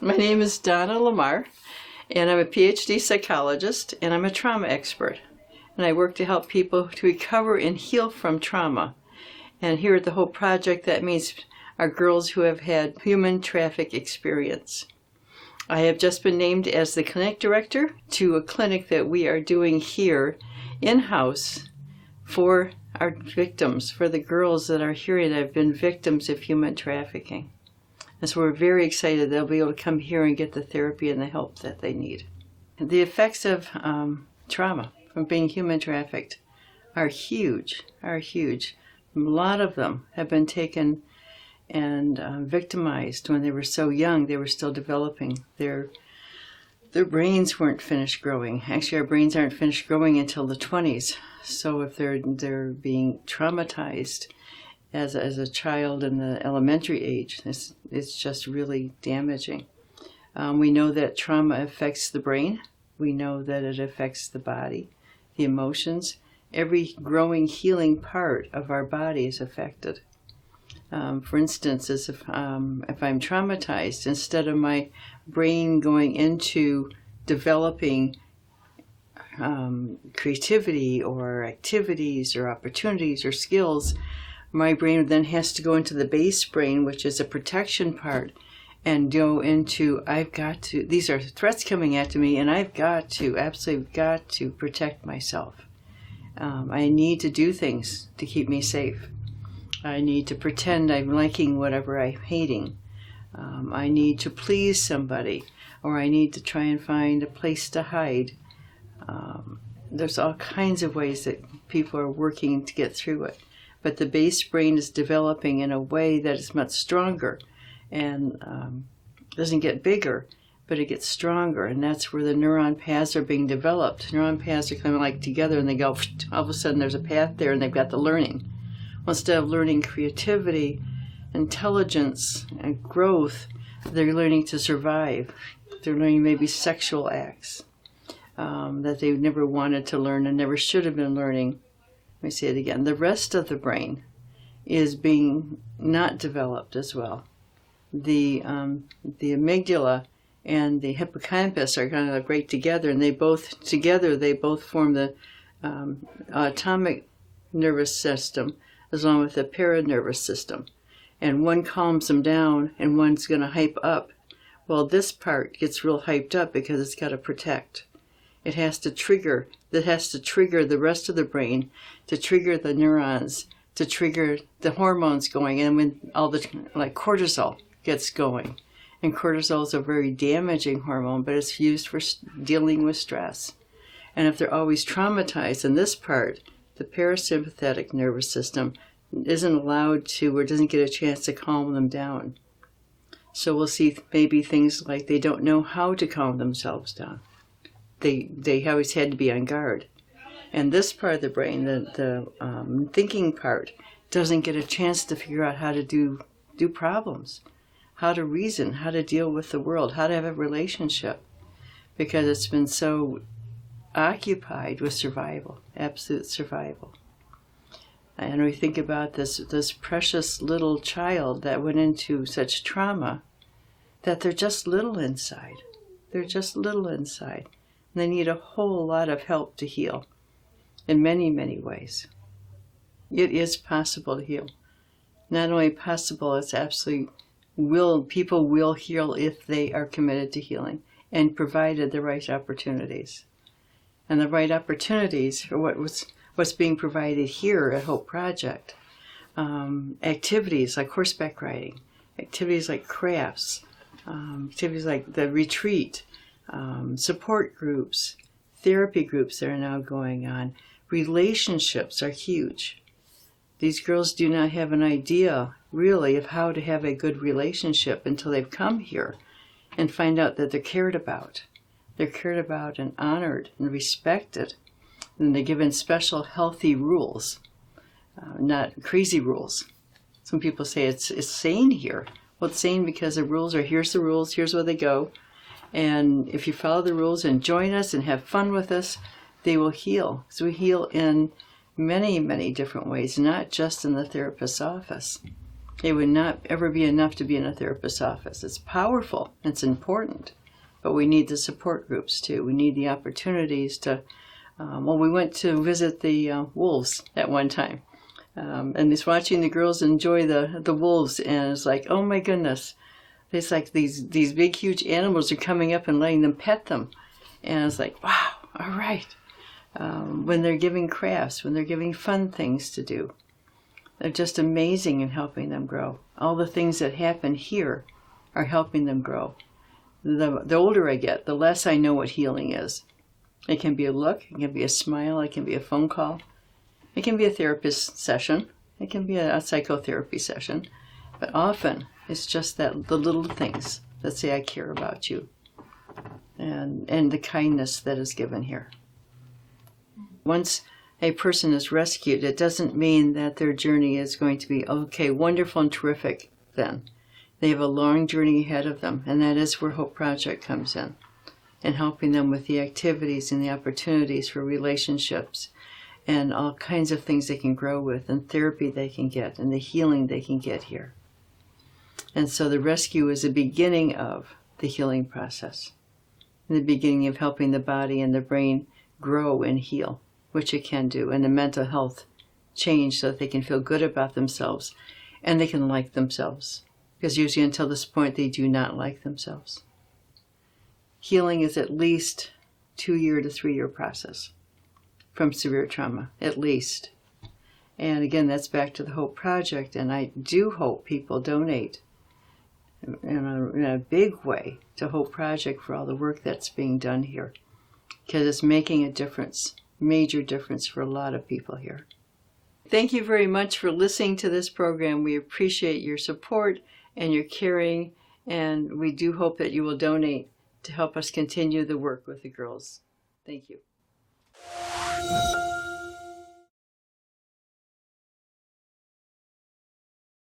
My name is Donna Lamar, and I'm a PhD psychologist, and I'm a trauma expert. And I work to help people to recover and heal from trauma. And here at the Hope Project, that means our girls who have had human traffic experience. I have just been named as the clinic director to a clinic that we are doing here in-house for our victims, for the girls that are here that have been victims of human trafficking. And so we're very excited they'll be able to come here and get the therapy and the help that they need. The effects of trauma from being human trafficked are huge. A lot of them have been taken and victimized when they were so young. They were still developing. Their brains weren't finished growing. Actually, our brains aren't finished growing until the 20s. So if they're being traumatized as a child in the elementary age, it's just really damaging. We know that trauma affects the brain. We know that it affects the body, the emotions. Every growing, healing part of our body is affected. For instance, if I'm traumatized, instead of my brain going into developing creativity or activities or opportunities or skills, my brain then has to go into the base brain, which is a protection part, and go into, these are threats coming at me, and absolutely got to protect myself. I need to do things to keep me safe. I need to pretend I'm liking whatever I'm hating. I need to please somebody, or I need to try and find a place to hide. There's all kinds of ways that people are working to get through it. But the base brain is developing in a way that is much stronger and doesn't get bigger, but it gets stronger. And that's where the neuron paths are being developed. Neuron paths are kind of like together, and they go, all of a sudden there's a path there, and they've got the learning. Well, instead of learning creativity, intelligence, and growth, they're learning to survive. They're learning maybe sexual acts that they never wanted to learn and never should have been learning. Let me say it again. The rest of the brain is being not developed as well. The amygdala and the hippocampus are kind of right together, and they both form the autonomic nervous system along with the paranervous system. And one calms them down, and one's going to hype up. Well, this part gets real hyped up because it's got to protect. It has to trigger the rest of the brain, to trigger the neurons, to trigger the hormones going, and when all the, like cortisol gets going. And cortisol is a very damaging hormone, but it's used for dealing with stress. And if they're always traumatized in this part, the parasympathetic nervous system isn't allowed to, or doesn't get a chance to calm them down. So we'll see maybe things like they don't know how to calm themselves down. They always had to be on guard. And this part of the brain, the thinking part, doesn't get a chance to figure out how to do problems, how to reason, how to deal with the world, how to have a relationship, because it's been so occupied with survival, absolute survival. And we think about this precious little child that went into such trauma that they're just little inside. They're just little inside. And they need a whole lot of help to heal in many, many ways. It is possible to heal. Not only possible, it's absolutely people will heal if they are committed to healing and provided the right opportunities. And the right opportunities are what's being provided here at Hope Project. Activities like horseback riding, activities like crafts, activities like the retreat, support groups, therapy groups that are now going on. Relationships are huge. These girls do not have an idea, really, of how to have a good relationship until they've come here and find out that they're cared about. They're cared about and honored and respected. And they're given special healthy rules, not crazy rules. Some people say it's sane here. Well, it's sane because the rules are, here's the rules, here's where they go. And if you follow the rules and join us and have fun with us, they will heal. So we heal in many, many different ways, not just in the therapist's office. It would not ever be enough to be in a therapist's office. It's powerful. It's important. But we need the support groups, too. We need the opportunities to... we went to visit the wolves at one time. And it's watching the girls enjoy the wolves. And it's like, oh, my goodness. It's like these big, huge animals are coming up and letting them pet them. And it's like, wow, all right. When they're giving crafts, when they're giving fun things to do. They're just amazing in helping them grow. All the things that happen here are helping them grow. The older I get, the less I know what healing is. It can be a look, it can be a smile, it can be a phone call. It can be a therapist session. It can be a psychotherapy session. But often, it's just the little things that say, I care about you. And the kindness that is given here. Once a person is rescued, it doesn't mean that their journey is going to be, okay, wonderful and terrific then. They have a long journey ahead of them, and that is where Hope Project comes in, and helping them with the activities and the opportunities for relationships and all kinds of things they can grow with, and therapy they can get, and the healing they can get here. And so the rescue is the beginning of the healing process, the beginning of helping the body and the brain grow and heal, which it can do, and the mental health change so that they can feel good about themselves and they can like themselves. Because usually until this point, they do not like themselves. Healing is at least 2-year to 3-year process from severe trauma, at least. And again, that's back to the Hope Project, and I do hope people donate in a big way to Hope Project for all the work that's being done here, because it's making a difference. Major difference for a lot of people here. Thank you very much for listening to this program. We appreciate your support and your caring, and we do hope that you will donate to help us continue the work with the girls. Thank you.